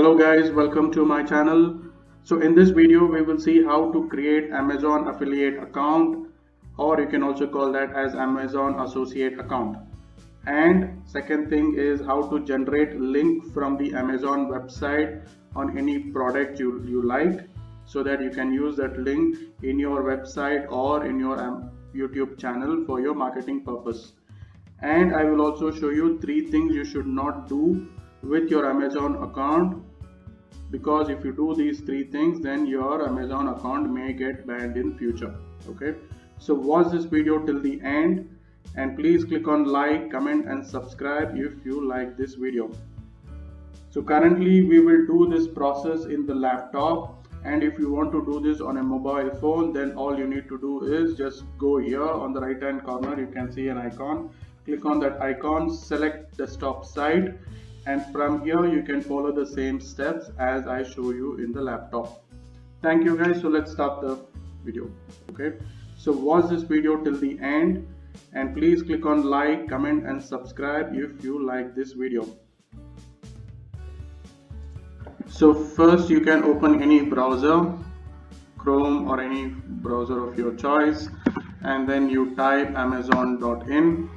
Hello guys, welcome to my channel. So in this video we will see how to create Amazon affiliate account, or you can also call that as Amazon associate account. And second thing is how to generate link from the Amazon website on any product you like, so that you can use that link in your website or in your YouTube channel for your marketing purpose. And I will also show you 3 things you should not do with your Amazon account, because if you do these 3 things then your Amazon account may get banned in future. Okay, so watch this video till the end and please click on like, comment and subscribe if you like this video. So currently we will do this process in the laptop, and if you want to do this on a mobile phone, then all you need to do is just go here on the right hand corner. You can see an icon, click on that icon, select desktop site, and from here you can follow the same steps as I show you in the laptop. Thank you guys. So let's start the video. Okay, so watch this video till the end and please click on like, comment and subscribe if you like this video. So first you can open any browser, Chrome or any browser of your choice, and then you type amazon.in.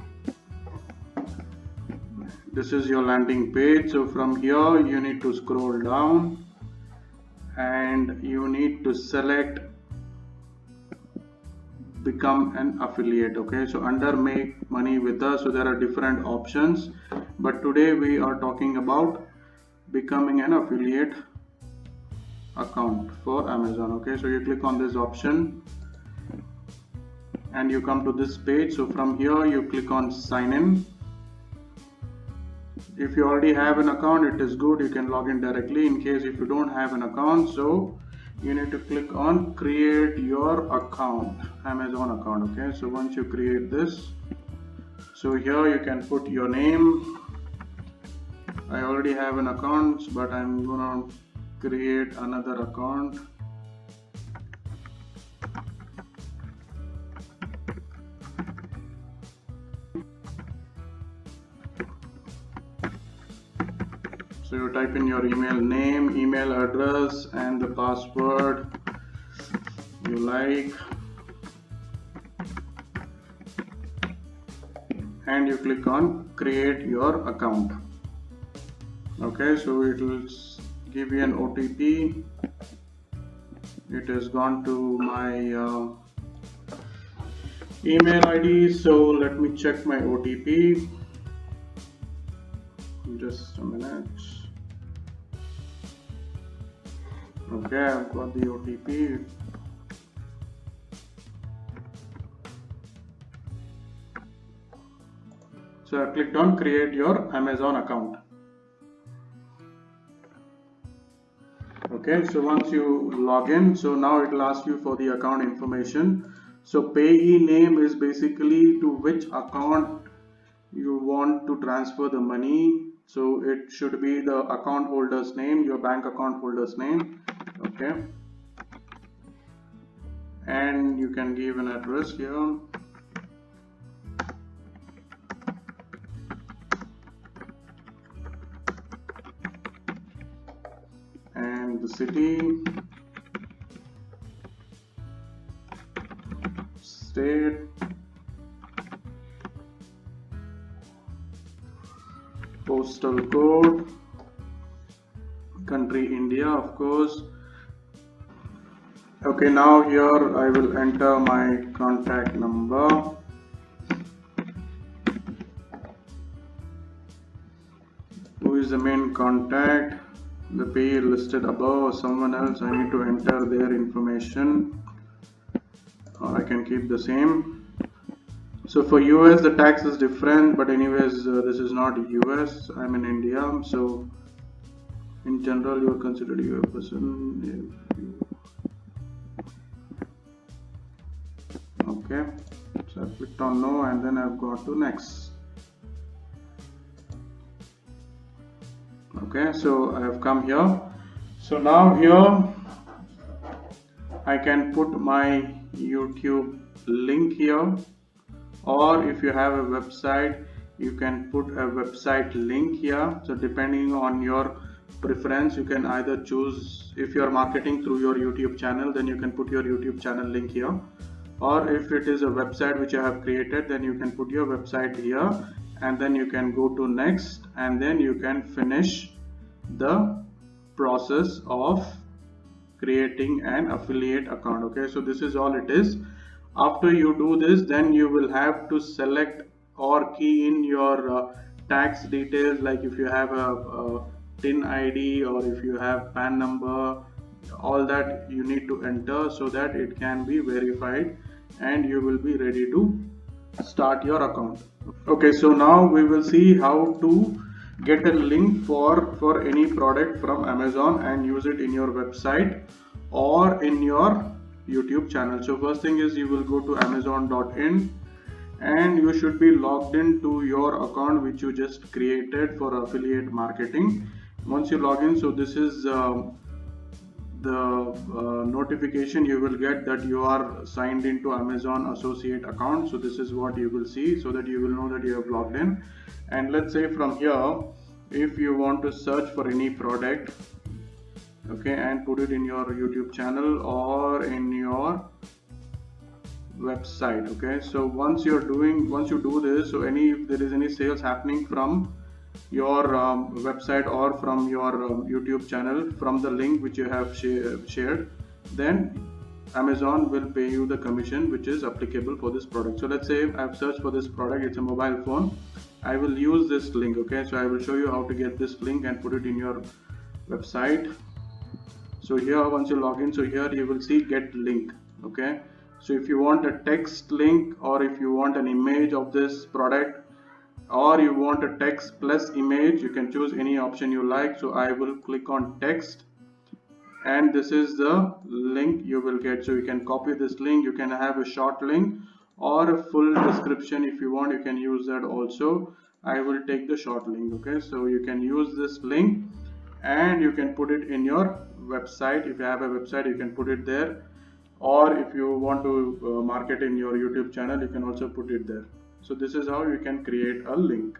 This is your landing page. So from here you need to scroll down and you need to select become an affiliate. Okay, so under make money with us, so there are different options, but today we are talking about becoming an affiliate account for Amazon. Okay, so you click on this option and you come to this page. So from here you click on sign in. If you already have an account, it is good, you can log in directly. In case if you don't have an account, so you need to click on create your account, Amazon account. Okay, so once you create this, so here you can put your name. I already have an account, but I'm gonna create another account. So you type in your email name, email address and the password you like, and you click on create your account. Okay, so it will give you an OTP. It has gone to my email ID, so let me check my OTP. Just a minute. Okay, I've got the OTP. So I clicked on create your Amazon account. Okay, so once you log in, so now it will ask you for the account information. So payee name is basically to which account you want to transfer the money. So it should be the account holder's name, your bank account holder's name. Okay, and you can give an address here. And the city, state, postal code, country India, of course. Okay, now here I will enter my contact number. Who is the main contact? The payee listed above or someone else? I need to enter their information, or I can keep the same. So for US the tax is different, but anyways this is not US, I'm in India. So in general you are considered a US person. Okay, so I clicked on no and then I've got to next. Okay, so I have come here. So now here I can put my YouTube link here, or if you have a website you can put a website link here. So depending on your preference, you can either choose, if you are marketing through your YouTube channel, then you can put your YouTube channel link here, or if it is a website which you have created, then you can put your website here, and then you can go to next, and then you can finish the process of creating an affiliate account. Okay, so this is all it is. After you do this, then you will have to select or key in your tax details, like if you have a TIN ID or if you have PAN number, all that you need to enter so that it can be verified and you will be ready to start your account. Okay, so now we will see how to get a link for any product from Amazon and use it in your website or in your YouTube channel. So first thing is, you will go to amazon.in and you should be logged into your account which you just created for affiliate marketing. Once you log in, so this is the notification you will get that you are signed into Amazon Associate account. So this is what you will see, so that you will know that you have logged in. And let's say from here, if you want to search for any product, okay, and put it in your YouTube channel or in your website. Okay, so once you do this, so if there is any sales happening from your website or from your YouTube channel from the link which you have shared, then Amazon will pay you the commission which is applicable for this product. So let's say I've searched for this product, it's a mobile phone. I will use this link. Okay, so I will show you how to get this link and put it in your website. So here, once you log in, so here you will see get link. Okay, so if you want a text link, or if you want an image of this product, or you want a text plus image, you can choose any option you like. So I will click on text, and this is the link you will get. So you can copy this link, you can have a short link or a full description. If you want, you can use that also. I will take the short link. Okay, so you can use this link and you can put it in your website. If you have a website, you can put it there, or if you want to market in your YouTube channel, you can also put it there. So this is how you can create a link.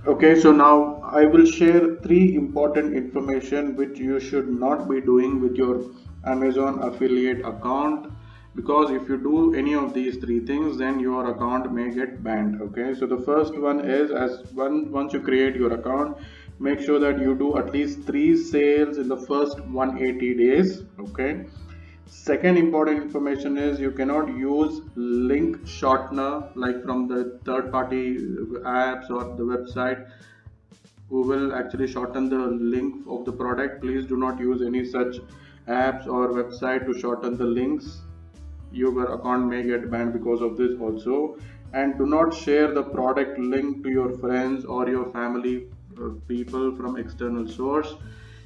Okay, so now I will share 3 important information which you should not be doing with your Amazon affiliate account, because if you do any of these 3 things, then your account may get banned. Okay, so the first one is, once you create your account, make sure that you do at least 3 sales in the first 180 days. Okay, second important information is, you cannot use link shortener like from the third party apps or the website who will actually shorten the link of the product. Please do not use any such apps or website to shorten the links. Your account may get banned because of this also. And do not share the product link to your friends or your family people from external source.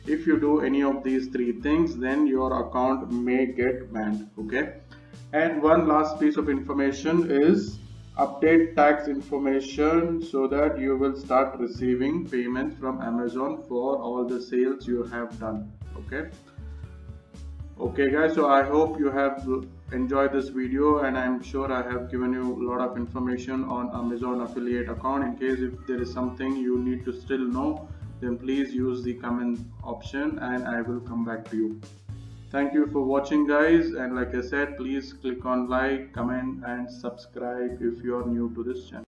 If you do any of these 3 things, then your account may get banned. Okay, and one last piece of information is, update tax information so that you will start receiving payments from Amazon for all the sales you have done. Okay guys, so I hope you have enjoyed this video, and I'm sure I have given you a lot of information on Amazon affiliate account. In case if there is something you need to still know, then please use the comment option and I will come back to you. Thank you for watching guys, and like I said, please click on like, comment and subscribe if you are new to this channel.